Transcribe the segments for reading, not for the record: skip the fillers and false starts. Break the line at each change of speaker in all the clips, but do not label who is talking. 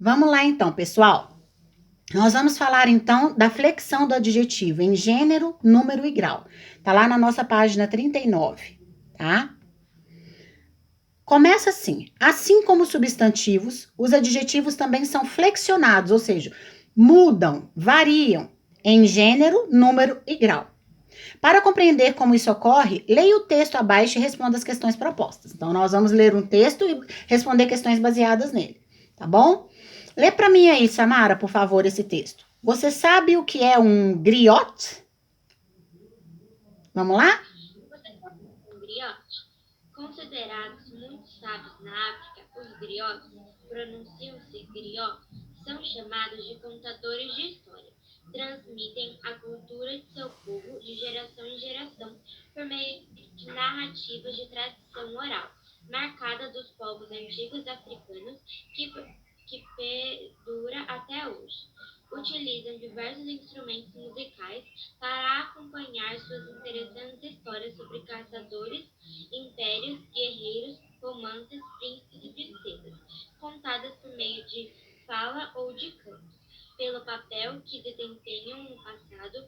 Vamos lá então, pessoal. Nós vamos falar então da flexão do adjetivo em gênero, número e grau. Tá lá na nossa página 39, tá? Começa assim: assim como substantivos, os adjetivos também são flexionados, ou seja, mudam, variam em gênero, número e grau. Para compreender como isso ocorre, leia o texto abaixo e responda as questões propostas. Então, nós vamos ler um texto e responder questões baseadas nele, tá bom? Lê para mim aí, Samara, por favor, esse texto. Você sabe o que é um griot? Vamos lá?
Um griote. Considerados muito sábios na África, os griotes, pronunciam-se griot, são chamados de contadores de história. Transmitem a cultura de seu povo de geração em geração por meio de narrativas de tradição oral, marcada dos povos antigos africanos que perdura até hoje. Utilizam diversos instrumentos musicais para acompanhar suas interessantes histórias sobre caçadores, impérios, guerreiros, romances, príncipes e princesas, contadas por meio de fala ou de canto. Pelo papel que desempenham no passado,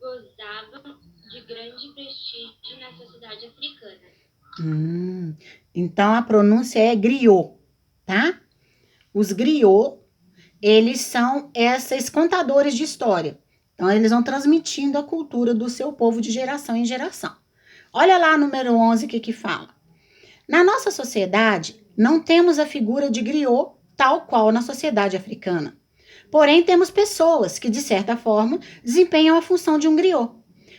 gozavam de grande prestígio na sociedade africana.
Então a pronúncia é griot, tá? Os griot, eles são esses contadores de história. Então eles vão transmitindo a cultura do seu povo de geração em geração. Olha lá número 11 o que fala. Na nossa sociedade, não temos a figura de griot tal qual na sociedade africana. Porém, temos pessoas que, de certa forma, desempenham a função de um griot.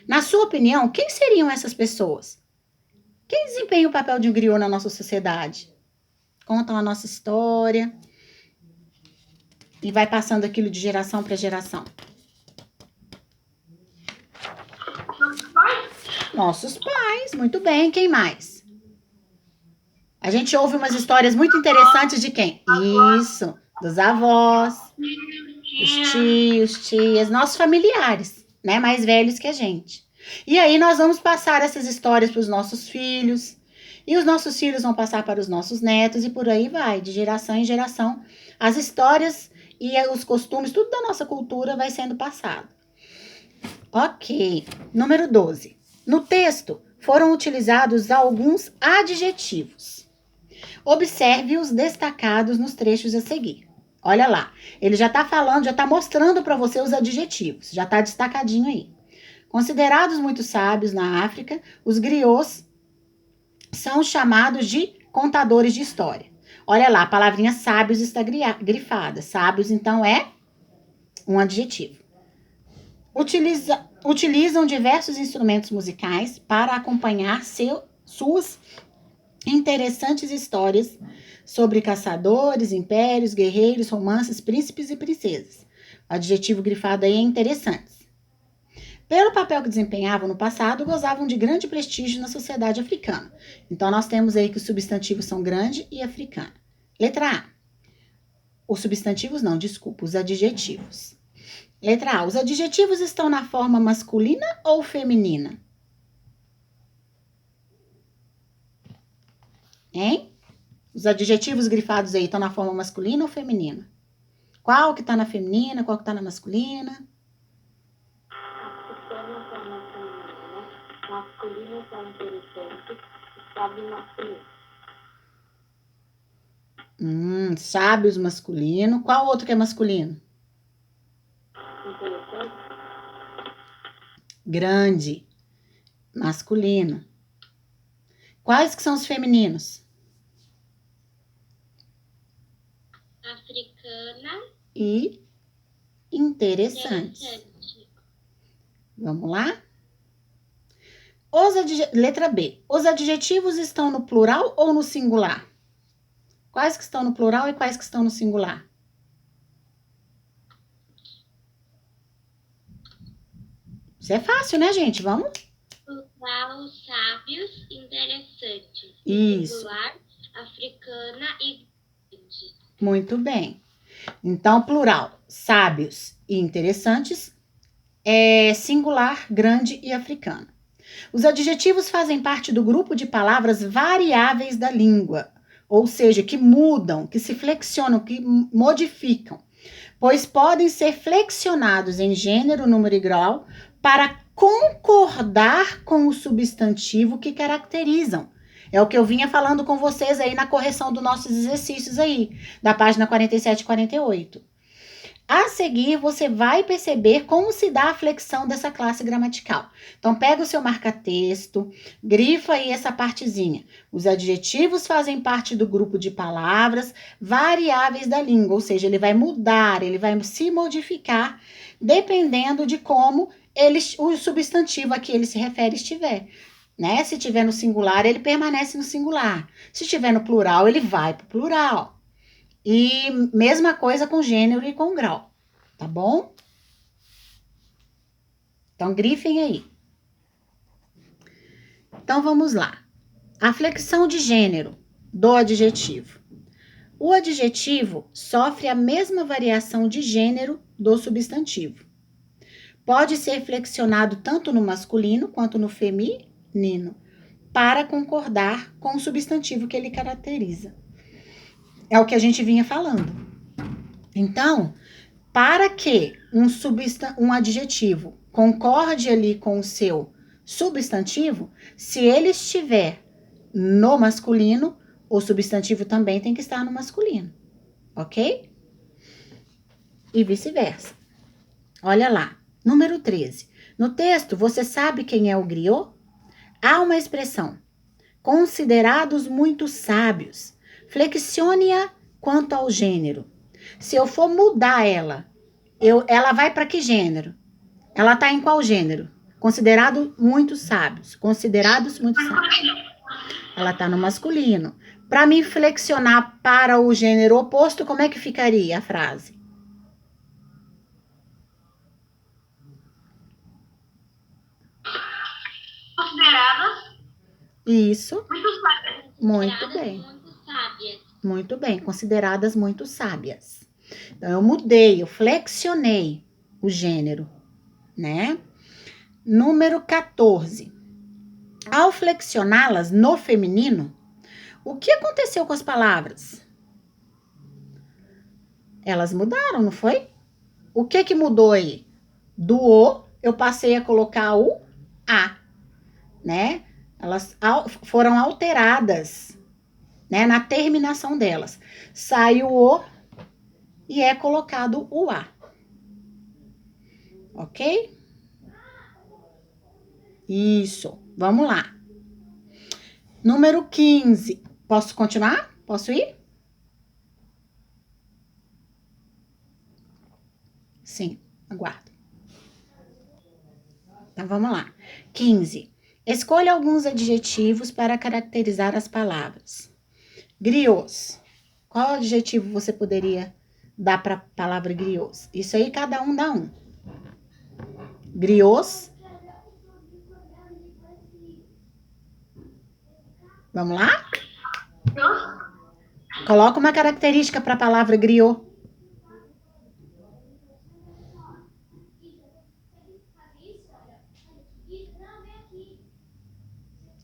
Na sua opinião, quem seriam essas pessoas? Quem desempenha o papel de um griot na nossa sociedade? Contam a nossa história e vai passando aquilo de geração para geração. Nossos pais, muito bem. Quem mais? A gente ouve umas histórias muito interessantes de quem? Isso, dos avós, dos tios, tias, nossos familiares, né? Mais velhos que a gente. E aí nós vamos passar essas histórias para os nossos filhos, e os nossos filhos vão passar para os nossos netos, e por aí vai, de geração em geração. As histórias e os costumes, tudo da nossa cultura vai sendo passado. Ok. Número 12. No texto foram utilizados alguns adjetivos. Observe os destacados nos trechos a seguir. Olha lá, ele já está falando, já está mostrando para você os adjetivos, já está destacadinho aí. Considerados muito sábios na África, os griots são chamados de contadores de história. Olha lá, a palavrinha sábios está grifada. Sábios, então, é um adjetivo. Utilizam diversos instrumentos musicais para acompanhar suas interessantes histórias sobre caçadores, impérios, guerreiros, romances, príncipes e princesas. O adjetivo grifado aí é interessantes. Pelo papel que desempenhavam no passado, gozavam de grande prestígio na sociedade africana. Então, nós temos aí que os substantivos são grande e africana. Letra A. Os substantivos não, desculpa, os adjetivos. Letra A. Os adjetivos estão na forma masculina ou feminina? Hein? Os adjetivos grifados aí estão na forma masculina ou feminina? Qual que está na feminina, qual que está na masculina?
Masculino são interessantes, sábio masculino.
Sábios masculino. Qual outro que é masculino?
Interessante.
Grande. Masculino. Quais que são os femininos?
Africana
e interessantes. Vamos lá? Letra B. Os adjetivos estão no plural ou no singular? Quais que estão no plural e quais que estão no singular? Isso é fácil, né, gente? Vamos?
Plural, sábios, interessantes.
Isso.
Singular, africana e grande.
Muito bem. Então, plural, sábios e interessantes, é singular, grande e africano. Os adjetivos fazem parte do grupo de palavras variáveis da língua, ou seja, que mudam, que se flexionam, que modificam, pois podem ser flexionados em gênero, número e grau para concordar com o substantivo que caracterizam. É o que eu vinha falando com vocês aí na correção dos nossos exercícios aí, da página 47 e 48. A seguir, você vai perceber como se dá a flexão dessa classe gramatical. Então, pega o seu marca-texto, grifa aí essa partezinha. Os adjetivos fazem parte do grupo de palavras variáveis da língua, ou seja, ele vai mudar, ele vai se modificar, dependendo de como o substantivo a que ele se refere estiver. Né? Se estiver no singular, ele permanece no singular. Se estiver no plural, ele vai para o plural. E mesma coisa com gênero e com grau, tá bom? Então, grifem aí. Então, vamos lá. A flexão de gênero do adjetivo. O adjetivo sofre a mesma variação de gênero do substantivo. Pode ser flexionado tanto no masculino quanto no feminino, para concordar com o substantivo que ele caracteriza. É o que a gente vinha falando. Então, para que um adjetivo concorde ali com o seu substantivo, se ele estiver no masculino, o substantivo também tem que estar no masculino, ok? E vice-versa. Olha lá, número 13. No texto, você sabe quem é o griot? Há uma expressão, considerados muito sábios. Flexione-a quanto ao gênero. Se eu for mudar ela vai para que gênero? Ela está em qual gênero? Considerados muito sábios. Considerados muito sábios. Ela está no masculino. Para me flexionar para o gênero oposto, como é que ficaria a frase?
Consideradas.
Isso.
Muito sábias.
Muito bem. Muito bem, consideradas muito sábias. Então, eu mudei, eu flexionei o gênero, né? Número 14. Ao flexioná-las no feminino, o que aconteceu com as palavras? Elas mudaram, não foi? O que mudou aí? Do o, eu passei a colocar o a, né? Elas foram alteradas, né? Na terminação delas. Sai o o e é colocado o a. Ok? Isso. Vamos lá. Número 15. Posso continuar? Posso ir? Sim, aguardo. Então, vamos lá. 15. Escolha alguns adjetivos para caracterizar as palavras. Griots. Qual adjetivo você poderia dar para a palavra griots? Isso aí, cada um dá um. Griots. Vamos lá? Coloca uma característica para a palavra griot.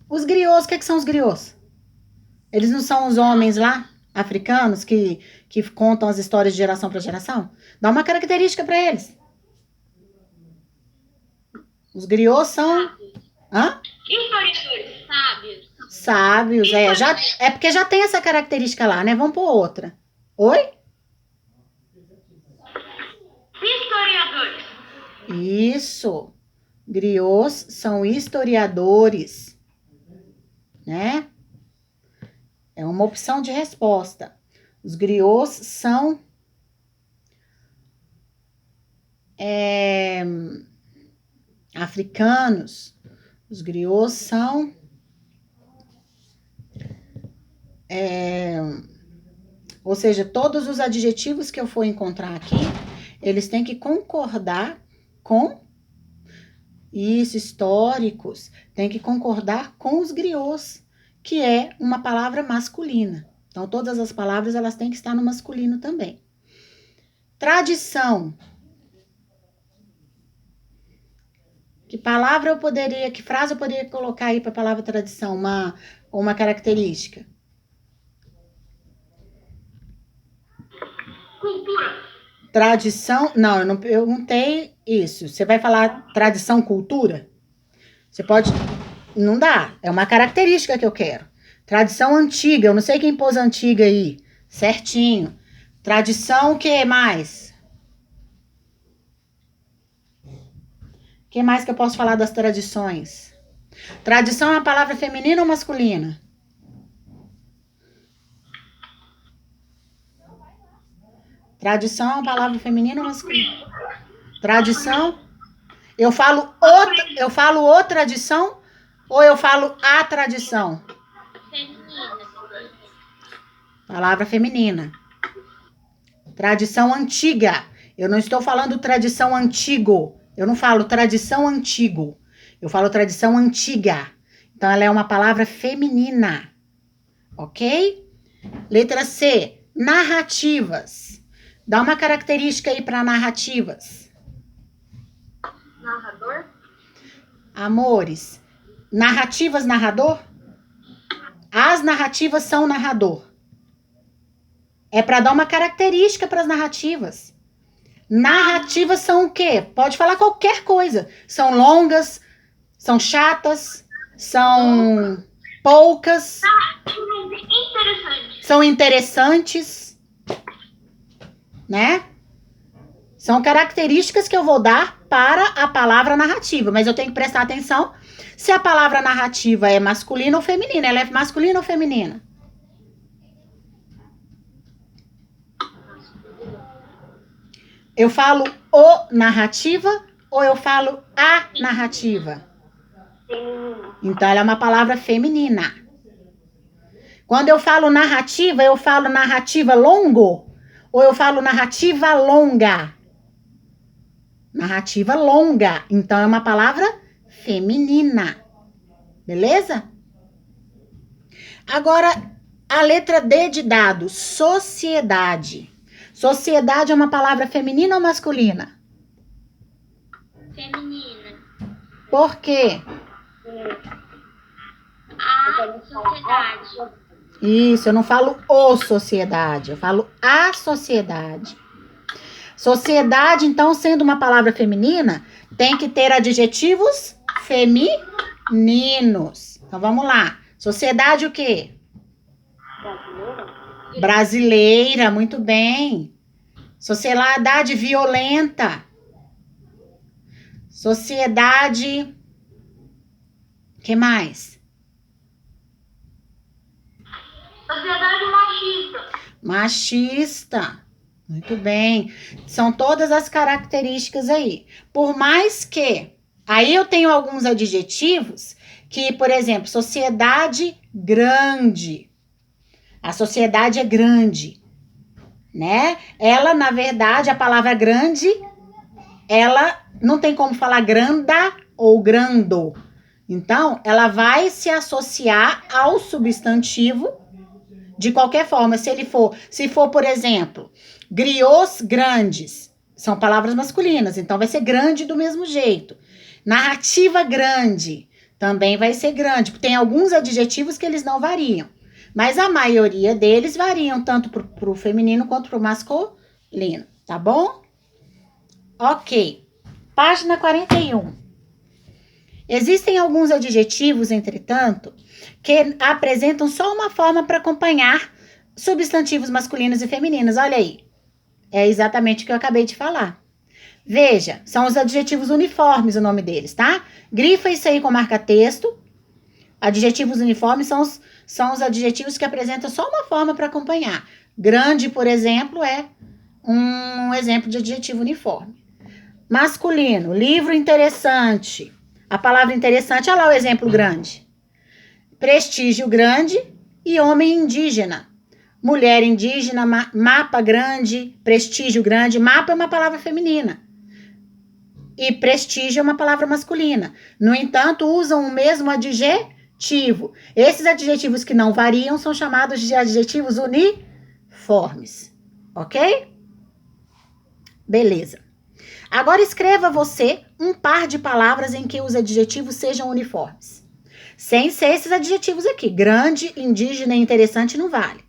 Os griots, o que são os griots? Eles não são os homens lá, africanos, que contam as histórias de geração para geração? Dá uma característica para eles. Os griots são... Hã?
Historiadores. Sábios.
Sábios, é porque já tem essa característica lá, né? Vamos por outra. Oi?
Historiadores.
Isso. Griots são historiadores, né? É uma opção de resposta. Os griots são africanos. Os griots são ou seja, todos os adjetivos que eu for encontrar aqui, eles têm que concordar com isso, históricos, tem que concordar com os griots, que é uma palavra masculina. Então, todas as palavras, elas têm que estar no masculino também. Tradição. Que frase eu poderia colocar aí para a palavra tradição, uma característica?
Cultura.
Tradição, não, eu não perguntei isso. Você vai falar tradição, cultura? Você pode, não dá, é uma característica que eu quero. Tradição antiga, eu não sei quem pôs antiga aí, certinho. Tradição, o que mais? O que mais que eu posso falar das tradições? Tradição é uma palavra feminina ou masculina? Tradição é uma palavra feminina ou masculina? Tradição. Eu falo o tradição ou eu falo a tradição?
Feminina.
Palavra feminina. Tradição antiga. Eu não estou falando tradição antigo. Eu não falo tradição antigo. Eu falo tradição antiga. Então ela é uma palavra feminina. Ok? Letra C. Narrativas. Dá uma característica aí para narrativas.
Narrador.
Amores. Narrativas, narrador? As narrativas são narrador. É para dar uma característica para as narrativas. Narrativas são o quê? Pode falar qualquer coisa. São longas, são chatas, são poucas,
Interessante.
são interessantes, né? São características que eu vou dar para a palavra narrativa, mas eu tenho que prestar atenção se a palavra narrativa é masculina ou feminina. Ela é masculina ou feminina? Eu falo o narrativa ou eu falo a narrativa? Então, ela é uma palavra feminina. Quando eu falo narrativa longo ou eu falo narrativa longa? Narrativa longa. Então, é uma palavra feminina. Beleza? Agora, a letra D de dado. Sociedade. Sociedade é uma palavra feminina ou masculina?
Feminina.
Por quê?
A sociedade.
Isso, eu não falo o sociedade, eu falo a sociedade. Sociedade, então, sendo uma palavra feminina, tem que ter adjetivos femininos. Então, vamos lá. Sociedade o quê? Brasileira, muito bem. Sociedade violenta. Sociedade. Que mais?
Sociedade machista.
Machista. Muito bem. São todas as características aí. Por mais que. Aí eu tenho alguns adjetivos que, por exemplo, sociedade grande. A sociedade é grande, né? Ela, na verdade, a palavra grande, ela não tem como falar granda ou grando. Então, ela vai se associar ao substantivo de qualquer forma. Se for, por exemplo, griots grandes, são palavras masculinas, então vai ser grande do mesmo jeito. Narrativa grande, também vai ser grande. Tem alguns adjetivos que eles não variam. Mas a maioria deles variam tanto para o feminino quanto para o masculino, tá bom? Ok. Página 41. Existem alguns adjetivos, entretanto, que apresentam só uma forma para acompanhar substantivos masculinos e femininos. Olha aí. É exatamente o que eu acabei de falar. Veja, são os adjetivos uniformes o nome deles, tá? Grifa isso aí com marca-texto. Adjetivos uniformes são os adjetivos que apresentam só uma forma para acompanhar. Grande, por exemplo, é um exemplo de adjetivo uniforme. Masculino, livro interessante. A palavra interessante, olha lá o exemplo grande. Prestígio grande e homem indígena. Mulher indígena, mapa grande, prestígio grande. Mapa é uma palavra feminina. E prestígio é uma palavra masculina. No entanto, usam o mesmo adjetivo. Esses adjetivos que não variam são chamados de adjetivos uniformes. Ok? Beleza. Agora escreva você um par de palavras em que os adjetivos sejam uniformes. Sem ser esses adjetivos aqui. Grande, indígena e interessante não vale.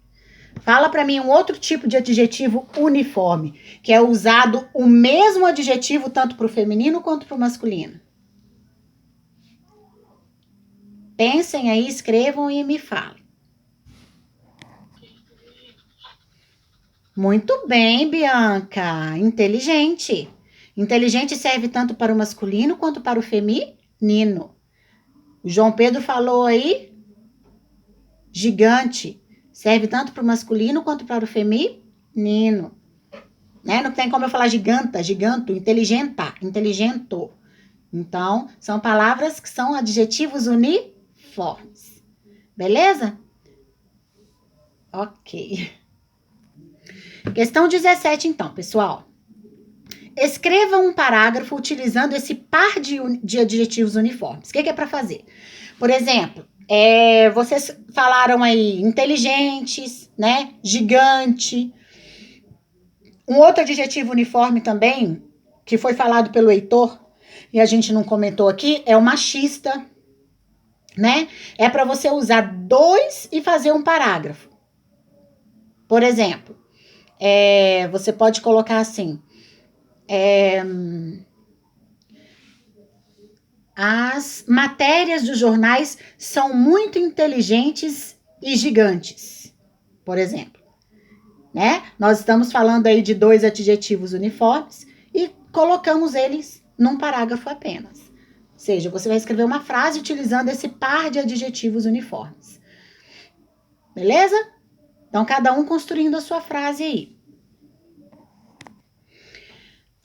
Fala para mim um outro tipo de adjetivo uniforme, que é usado o mesmo adjetivo tanto para o feminino quanto para o masculino. Pensem aí, escrevam e me falem. Muito bem, Bianca. Inteligente. Inteligente serve tanto para o masculino quanto para o feminino. O João Pedro falou aí, gigante. Serve tanto para o masculino quanto para o feminino. Né? Não tem como eu falar giganta, giganto, inteligenta, inteligento. Então, são palavras que são adjetivos uniformes. Beleza? Ok. Questão 17, então, pessoal. Escreva um parágrafo utilizando esse par de adjetivos uniformes. O que é para fazer? Por exemplo, vocês falaram aí inteligentes, né? Gigante. Um outro adjetivo uniforme também, que foi falado pelo Heitor, e a gente não comentou aqui, é o machista, né? É para você usar dois e fazer um parágrafo. Por exemplo, você pode colocar assim, as matérias dos jornais são muito inteligentes e gigantes, por exemplo. Né? Nós estamos falando aí de dois adjetivos uniformes e colocamos eles num parágrafo apenas. Ou seja, você vai escrever uma frase utilizando esse par de adjetivos uniformes. Beleza? Então, cada um construindo a sua frase aí.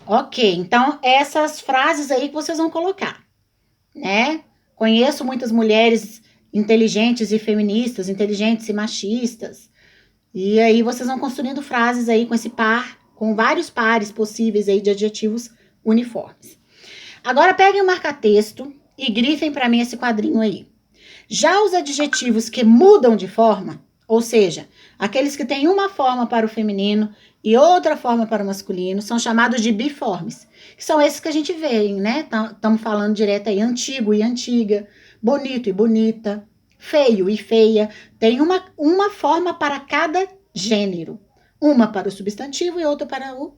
Ok, então essas frases aí que vocês vão colocar, né? Conheço muitas mulheres inteligentes e feministas, inteligentes e machistas. E aí vocês vão construindo frases aí com esse par, com vários pares possíveis aí de adjetivos uniformes. Agora peguem o marca-texto e grifem para mim esse quadrinho aí. Já os adjetivos que mudam de forma, ou seja, aqueles que têm uma forma para o feminino e outra forma para o masculino, são chamados de biformes. Que são esses que a gente vê, né? Estamos falando direto aí, antigo e antiga, bonito e bonita, feio e feia. Tem uma forma para cada gênero. Uma para o substantivo e outra para o...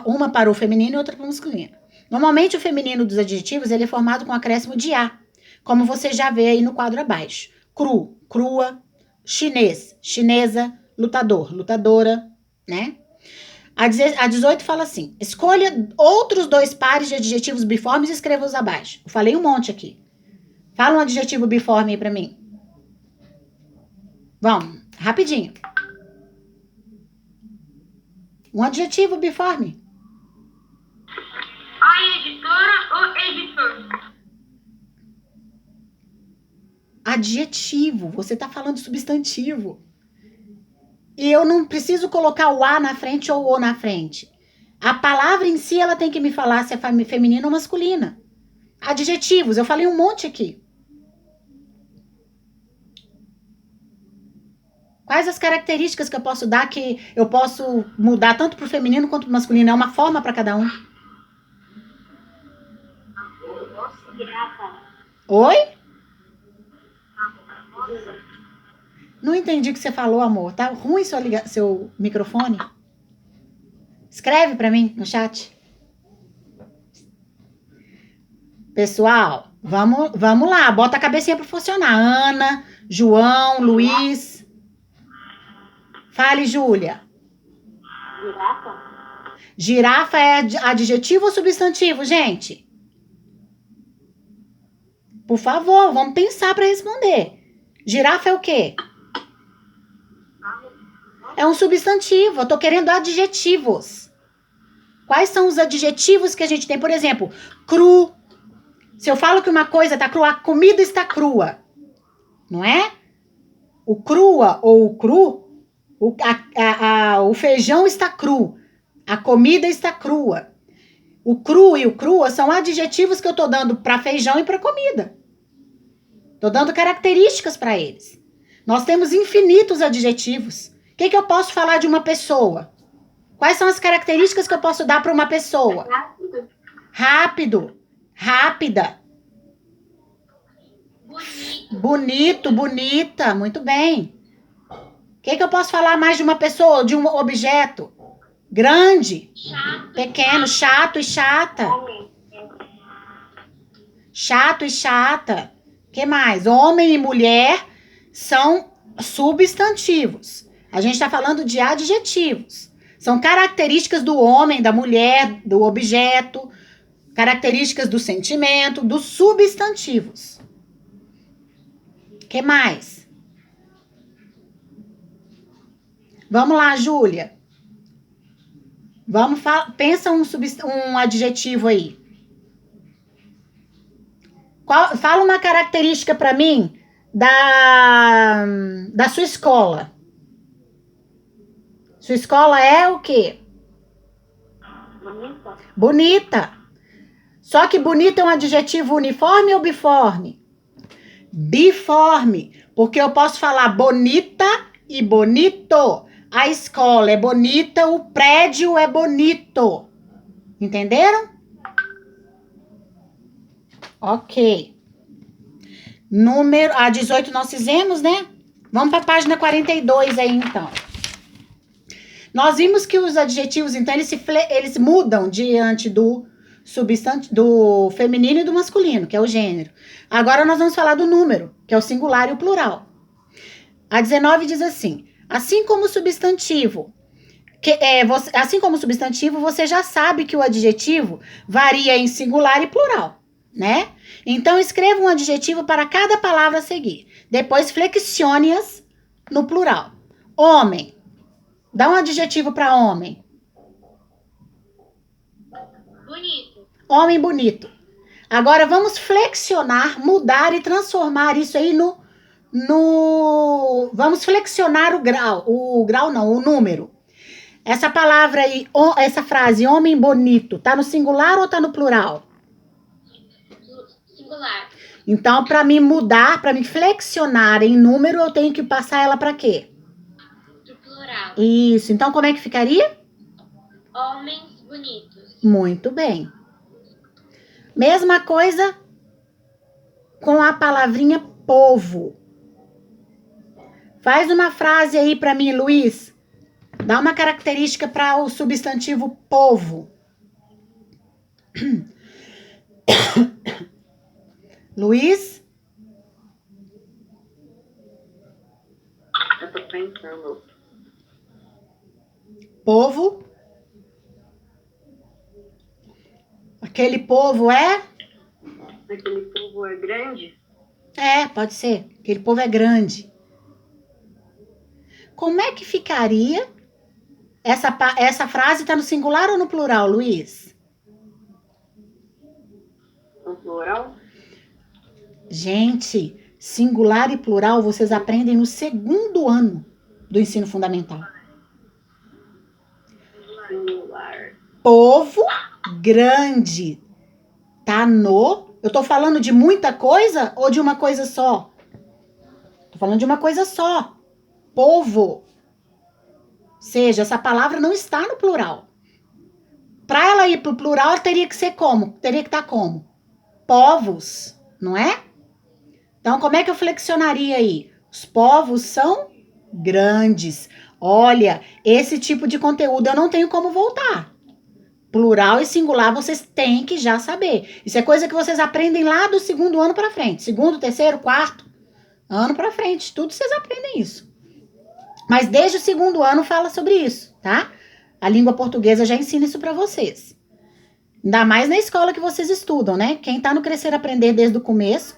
uma para o feminino e outra para o masculino. Normalmente o feminino dos adjetivos ele é formado com acréscimo de A, como você já vê aí no quadro abaixo. Cru, crua, chinês, chinesa, lutador, lutadora, né? A 18 fala assim, escolha outros dois pares de adjetivos biformes e escreva-os abaixo. Eu falei um monte aqui. Fala um adjetivo biforme aí pra mim. Vamos, rapidinho. Um adjetivo biforme.
A editora ou editor?
Adjetivo, você tá falando substantivo. E eu não preciso colocar o A na frente ou o na frente. A palavra em si, ela tem que me falar se é feminina ou masculina. Adjetivos, eu falei um monte aqui. Quais as características que eu posso dar que eu posso mudar tanto para o feminino quanto para o masculino? É uma forma para cada um. Oi? Não entendi o que você falou, amor. Tá ruim seu microfone? Escreve para mim no chat. Pessoal, vamos lá. Bota a cabecinha para funcionar. Ana, João, Luiz. Fale, Júlia.
Girafa?
Girafa é adjetivo ou substantivo, gente? Por favor, vamos pensar para responder. Girafa é o quê? É um substantivo. Eu tô querendo adjetivos. Quais são os adjetivos que a gente tem? Por exemplo, cru. Se eu falo que uma coisa está crua, a comida está crua. Não é? O crua ou o cru, o feijão está cru. A comida está crua. O cru e o crua são adjetivos que eu tô dando para feijão e para comida. Tô dando características para eles. Nós temos infinitos adjetivos. O que eu posso falar de uma pessoa? Quais são as características que eu posso dar para uma pessoa? Rápido. Rápida. Bonito, bonita. Muito bem. O que eu posso falar mais de uma pessoa, de um objeto? Grande,
Chato.
pequeno, chato e chata. Chato e chata. Que mais? Homem e mulher são substantivos. A gente está falando de adjetivos. São características do homem, da mulher, do objeto, características do sentimento, dos substantivos. Que mais? Vamos lá, Júlia. Pensa um adjetivo aí. Fala uma característica para mim da sua escola. Sua escola é o quê?
Bonita.
Bonita. Só que bonita é um adjetivo uniforme ou biforme? Biforme. Porque eu posso falar bonita e bonito. A escola é bonita, o prédio é bonito. Entenderam? Ok. A 18 nós fizemos, né? Vamos para a página 42 aí, então. Nós vimos que os adjetivos, então, eles mudam diante do do feminino e do masculino, que é o gênero. Agora nós vamos falar do número, que é o singular e o plural. A 19 diz assim: assim como o substantivo, você já sabe que o adjetivo varia em singular e plural, né? Então, escreva um adjetivo para cada palavra a seguir. Depois, flexione-as no plural. Homem. Dá um adjetivo para homem.
Bonito.
Homem bonito. Agora, vamos flexionar, mudar e transformar isso aí Vamos flexionar o número. Essa palavra aí, essa frase, homem bonito, tá no singular ou tá no plural?
Singular.
Então, para me mudar, para me flexionar em número, eu tenho que passar ela para quê?
Pro plural.
Isso. Então, como é que ficaria?
Homens bonitos.
Muito bem. Mesma coisa com a palavrinha povo. Faz uma frase aí para mim, Luiz. Dá uma característica para o substantivo povo. Luiz?
Eu tô pensando.
Povo? Aquele povo é?
Aquele povo é grande?
É, pode ser. Aquele povo é grande. Como é que ficaria? Essa frase está no singular ou no plural, Luiz?
No plural?
Gente, singular e plural vocês aprendem no segundo ano do ensino fundamental.
Singular.
Povo grande. Tá no... Eu tô falando de muita coisa ou de uma coisa só? Tô falando de uma coisa só. Povo. Ou seja, essa palavra não está no plural. Para ela ir pro plural, teria que ser como? Teria que estar como? Povos, não é? Então, como é que eu flexionaria aí? Os povos são grandes. Olha, esse tipo de conteúdo eu não tenho como voltar. Plural e singular vocês têm que já saber. Isso é coisa que vocês aprendem lá do segundo ano para frente. Segundo, terceiro, quarto ano para frente. Tudo vocês aprendem isso. Mas desde o segundo ano fala sobre isso, tá? A língua portuguesa já ensina isso para vocês. Ainda mais na escola que vocês estudam, né? Quem tá no Crescer Aprender desde o começo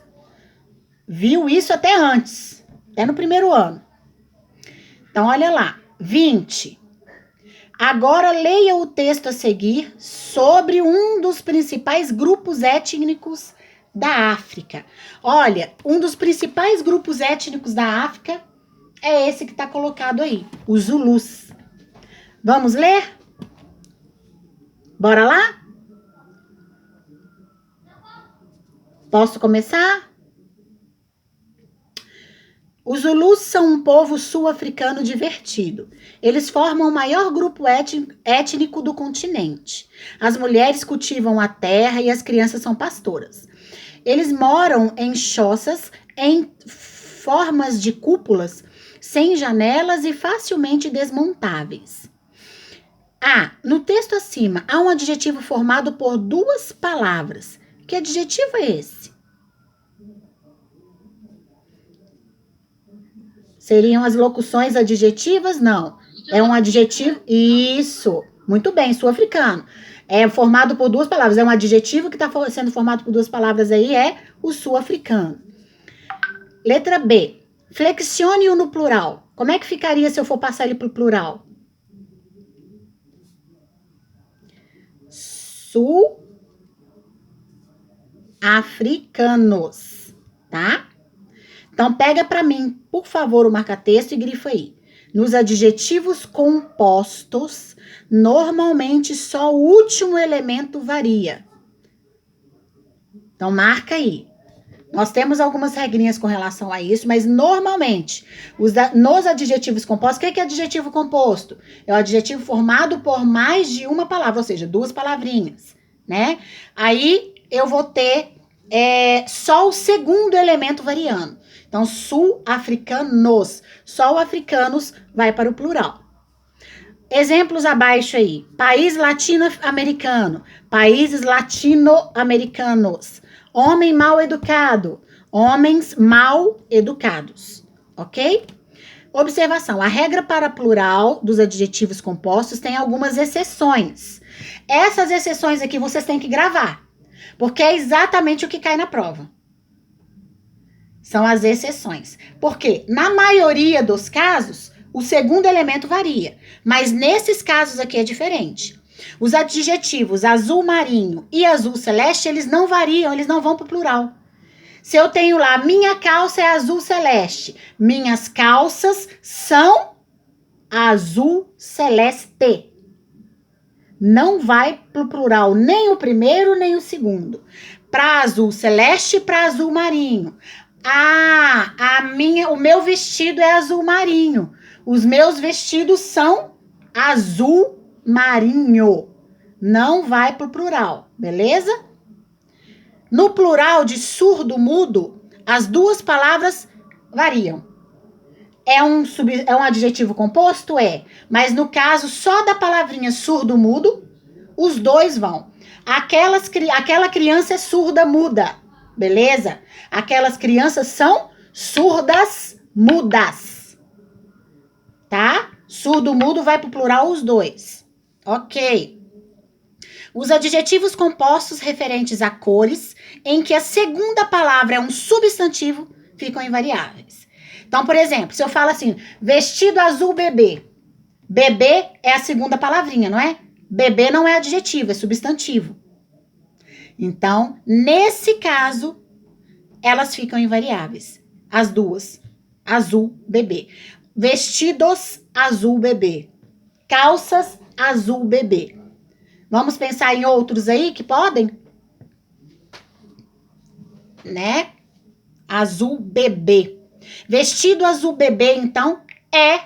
viu isso até antes, até no primeiro ano. Então, olha lá. 20. Agora leia o texto a seguir sobre um dos principais grupos étnicos da África. Olha, um dos principais grupos étnicos da África é esse que está colocado aí, os Zulus. Vamos ler? Bora lá? Posso começar? Os Zulus são um povo sul-africano divertido. Eles formam o maior grupo étnico do continente. As mulheres cultivam a terra e as crianças são pastoras. Eles moram em choças em formas de cúpulas sem janelas e facilmente desmontáveis. No texto acima, há um adjetivo formado por duas palavras. Que adjetivo é esse? Seriam as locuções adjetivas? Não. É um adjetivo. Isso. Muito bem, sul-africano. É formado por duas palavras. É um adjetivo que está sendo formado por duas palavras aí, é o sul-africano. Letra B. Flexione-o no plural. Como é que ficaria se eu for passar ele para o plural? Sul-africanos. Tá? Então, pega para mim, por favor, o marca-texto e grifa aí. Nos adjetivos compostos, normalmente só o último elemento varia. Então, marca aí. Nós temos algumas regrinhas com relação a isso, mas normalmente, nos adjetivos compostos, o que é adjetivo composto? É o adjetivo formado por mais de uma palavra, ou seja, duas palavrinhas, né? Aí, eu vou ter só o segundo elemento variando. Então, sul-africanos. Só o africanos vai para o plural. Exemplos abaixo aí. País latino-americano. Países latino-americanos. Homem mal educado. Homens mal educados. Ok? Observação. A regra para plural dos adjetivos compostos tem algumas exceções. Essas exceções aqui vocês têm que gravar. Porque é exatamente o que cai na prova. São as exceções. Porque, na maioria dos casos, o segundo elemento varia. Mas nesses casos aqui é diferente. Os adjetivos azul marinho e azul celeste, eles não variam, eles não vão para o plural. Se eu tenho lá, minha calça é azul celeste, minhas calças são azul celeste. Não vai para o plural nem o primeiro nem o segundo. Para azul celeste e para azul marinho. O meu vestido é azul marinho. Os meus vestidos são azul marinho. Não vai pro plural, beleza? No plural de surdo-mudo, as duas palavras variam. É um adjetivo composto? Mas no caso só da palavrinha surdo-mudo, os dois vão. Aquela criança é surda-muda, beleza? Aquelas crianças são surdas-mudas, tá? Surdo-mudo vai pro plural os dois. Ok. Os adjetivos compostos referentes a cores, em que a segunda palavra é um substantivo, ficam invariáveis. Então, por exemplo, se eu falo assim, vestido azul bebê. Bebê é a segunda palavrinha, não é? Bebê não é adjetivo, é substantivo. Então, nesse caso, elas ficam invariáveis. As duas. Azul bebê. Vestidos azul bebê. Calças azul bebê. Vamos pensar em outros aí que podem? Né? Azul bebê. Vestido azul bebê, então, é